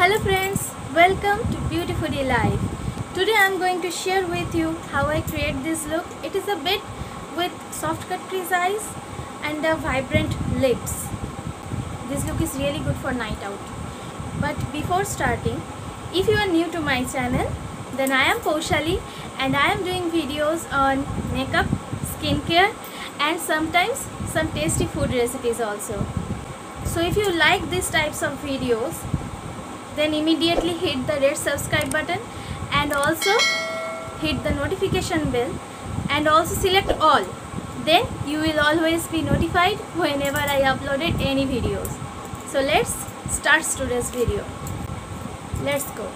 Hello friends, welcome to Beautifully Life. Today I am going to share with you how I create this look. It is a bit with soft cut crease eyes and a vibrant lips. This look is really good for night out. But before starting, if you are new to my channel, then I am Paushali and I am doing videos on makeup, skincare and sometimes some tasty food recipes also. So if you like these types of videos, then immediately hit the red subscribe button and also hit the notification bell and also select all. Then you will always be notified whenever I uploaded any videos. So let's start today's video. Let's go.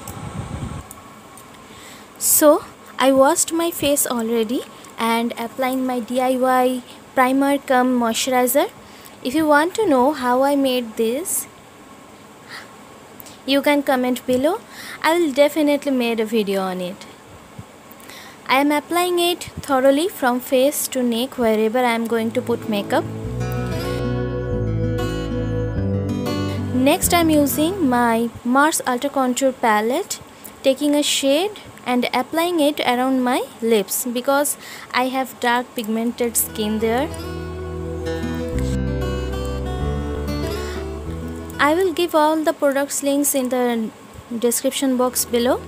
So I washed my face already and applying my DIY primer cum moisturizer. If you want to know how I made this, you can comment below. I will definitely make a video on it. I am applying it thoroughly from face to neck wherever I am going to put makeup. Next I am using my Mars Ultra Contour palette, taking a shade and applying it around my lips because I have dark pigmented skin there. I will give all the products links in the description box below.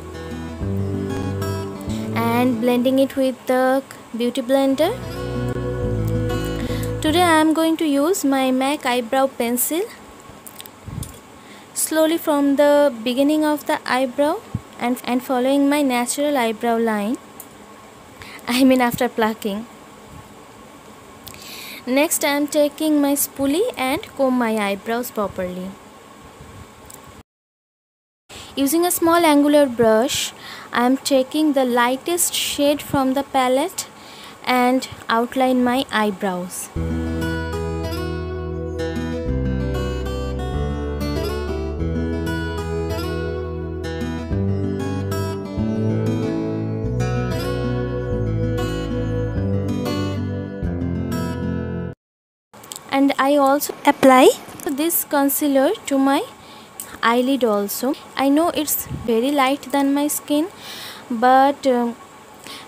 And blending it with the beauty blender. Today I am going to use my MAC eyebrow pencil. Slowly from the beginning of the eyebrow and following my natural eyebrow line. I mean after plucking. Next I am taking my spoolie and comb my eyebrows properly. Using a small angular brush, I am taking the lightest shade from the palette and outline my eyebrows. And I also apply this concealer to my eyelid also. I know it's very light than my skin, but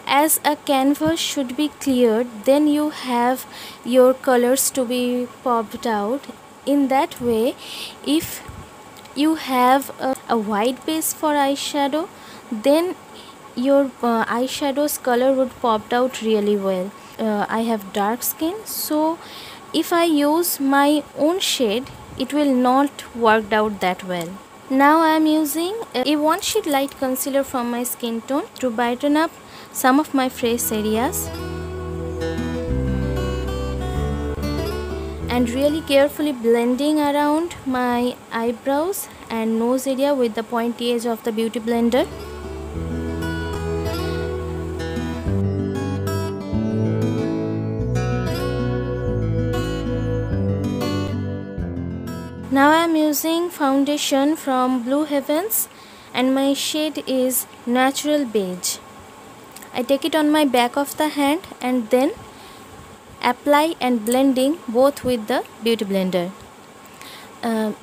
as a canvas should be cleared, then you have your colors to be popped out. In that way, if you have a white base for eyeshadow, then your eyeshadow's color would pop out really well. I have dark skin, so if I use my own shade, it will not work out that well. Now I am using a one shade light concealer from my skin tone to brighten up some of my face areas. And really carefully blending around my eyebrows and nose area with the pointy edge of the beauty blender. Now I am using foundation from Blue Heavens and my shade is Natural Beige. I take it on my back of the hand and then apply and blending both with the beauty blender.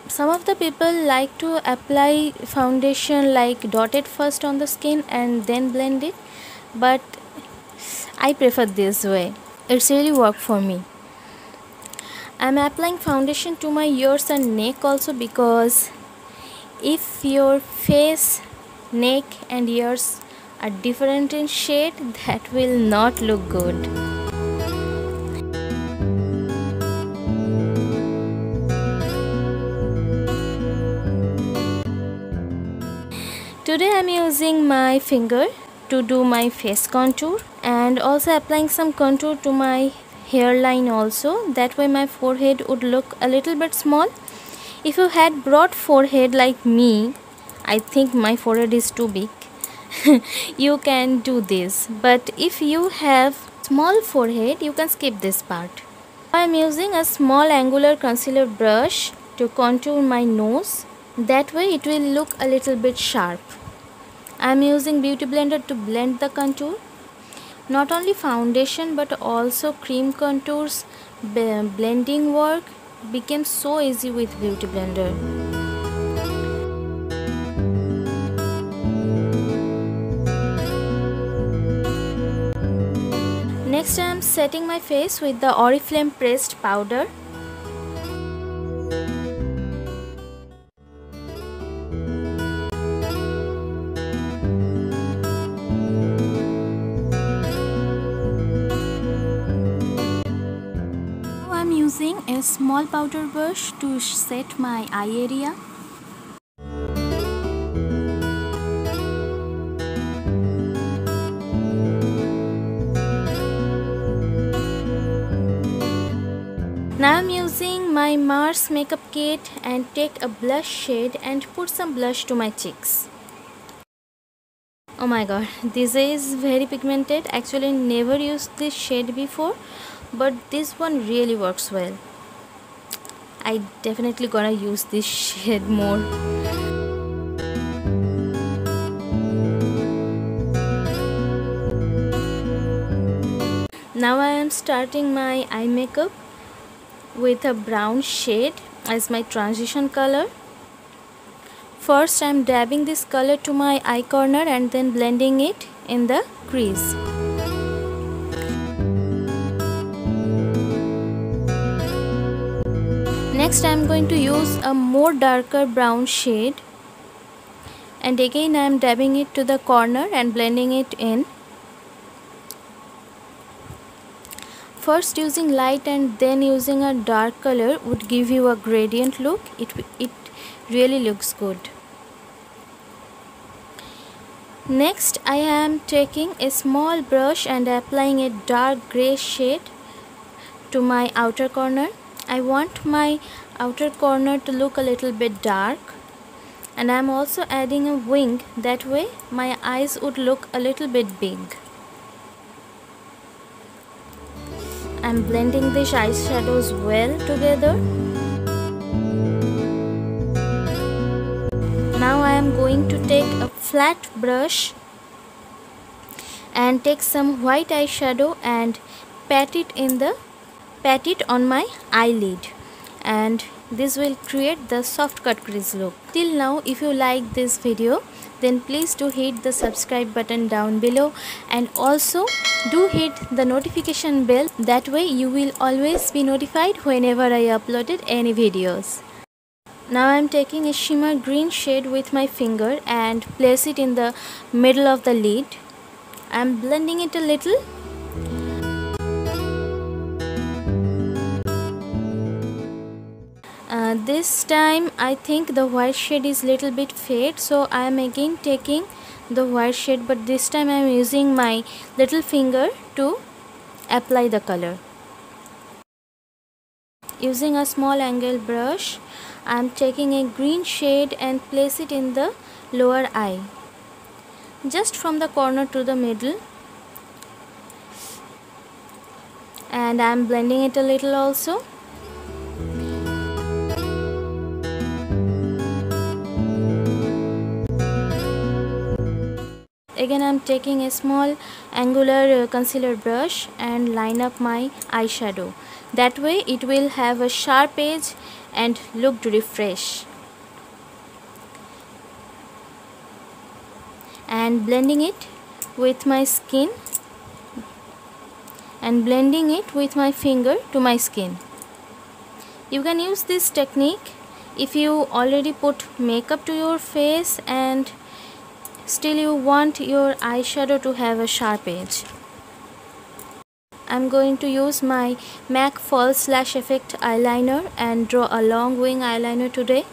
Some of the people like to apply foundation like dotted first on the skin and then blend it, but I prefer this way. It's really worked for me. I am applying foundation to my ears and neck also because if your face, neck and ears are different in shade, that will not look good. Today I am using my finger to do my face contour and also applying some contour to my hairline also. That way my forehead would look a little bit small. If you had broad forehead like me, I think my forehead is too big. You can do this, but if you have small forehead, you can skip this part. I am using a small angular concealer brush to contour my nose. That way it will look a little bit sharp. I am using beauty blender to blend the contour. Not only foundation but also cream contours blending work became so easy with beauty blender. Next I am setting my face with the Oriflame pressed powder. Now I am using a small powder brush to set my eye area. Now I am using my Mars makeup kit and take a blush shade and put some blush to my cheeks. Oh my god, this is very pigmented. Actually never used this shade before, but this one really works well. I definitely gonna use this shade more. Now I am starting my eye makeup with a brown shade as my transition color. First I am dabbing this color to my eye corner and then blending it in the crease. Next I am going to use a more darker brown shade and again I am dabbing it to the corner and blending it in. First using light and then using a dark color would give you a gradient look. It really looks good. Next I am taking a small brush and applying a dark grey shade to my outer corner. I want my outer corner to look a little bit dark, and I am also adding a wing. That way my eyes would look a little bit big. I am blending these eyeshadows well together. Now I am going to take a flat brush and take some white eyeshadow and pat it on my eyelid, and this will create the soft cut crease look. Till now, if you like this video, then please do hit the subscribe button down below and also do hit the notification bell. That way you will always be notified whenever I uploaded any videos. Now I am taking a shimmer green shade with my finger and place it in the middle of the lid. I am blending it a little. This time I think the white shade is little bit fade, so I am again taking the white shade, but this time I am using my little finger to apply the color. Using a small angle brush, I am taking a green shade and place it in the lower eye, just from the corner to the middle, and I am blending it a little also. Again I am taking a small angular concealer brush and line up my eyeshadow. That way it will have a sharp edge and look refresh. And blending it with my skin and blending it with my finger to my skin. You can use this technique if you already put makeup to your face and still you want your eyeshadow to have a sharp edge. I'm going to use my MAC False Lash Effect eyeliner and draw a long wing eyeliner today.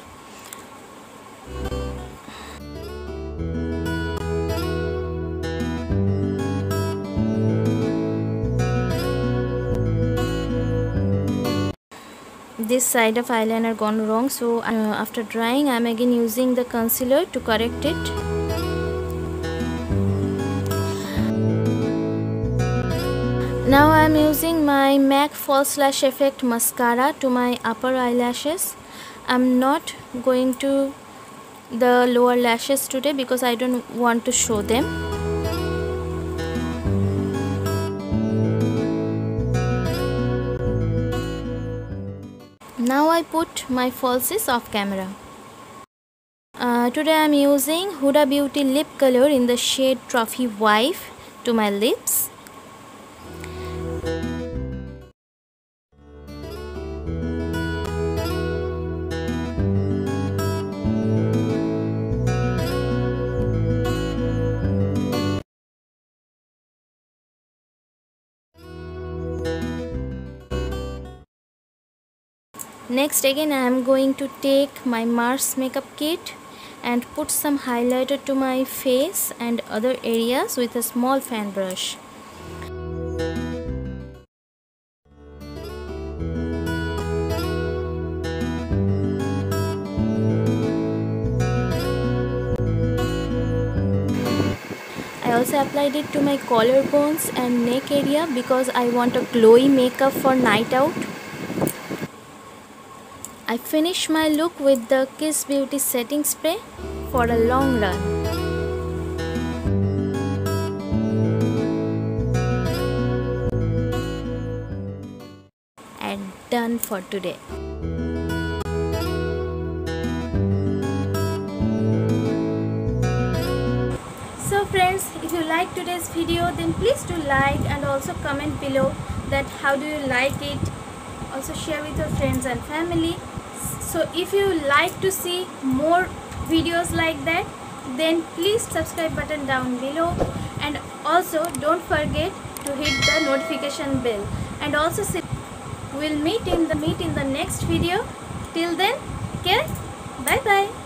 This side of eyeliner gone wrong, so after drying I'm again using the concealer to correct it. Now I am using my MAC False Lash Effect mascara to my upper eyelashes. I am not going to the lower lashes today because I don't want to show them. Now I put my falsies off camera. Today I am using Huda Beauty lip color in the shade Trophy Wife to my lips. Next again I am going to take my Mars makeup kit and put some highlighter to my face and other areas with a small fan brush. I also applied it to my collarbones and neck area because I want a glowy makeup for night out. I finish my look with the Kiss Beauty setting spray for a long run. And done for today. So friends, if you like today's video, then please do like and also comment below that how do you like it. Also share with your friends and family. So if you like to see more videos like that, then please subscribe button down below, and also don't forget to hit the notification bell. And also we'll meet in the next video. Till then, take care. Bye bye.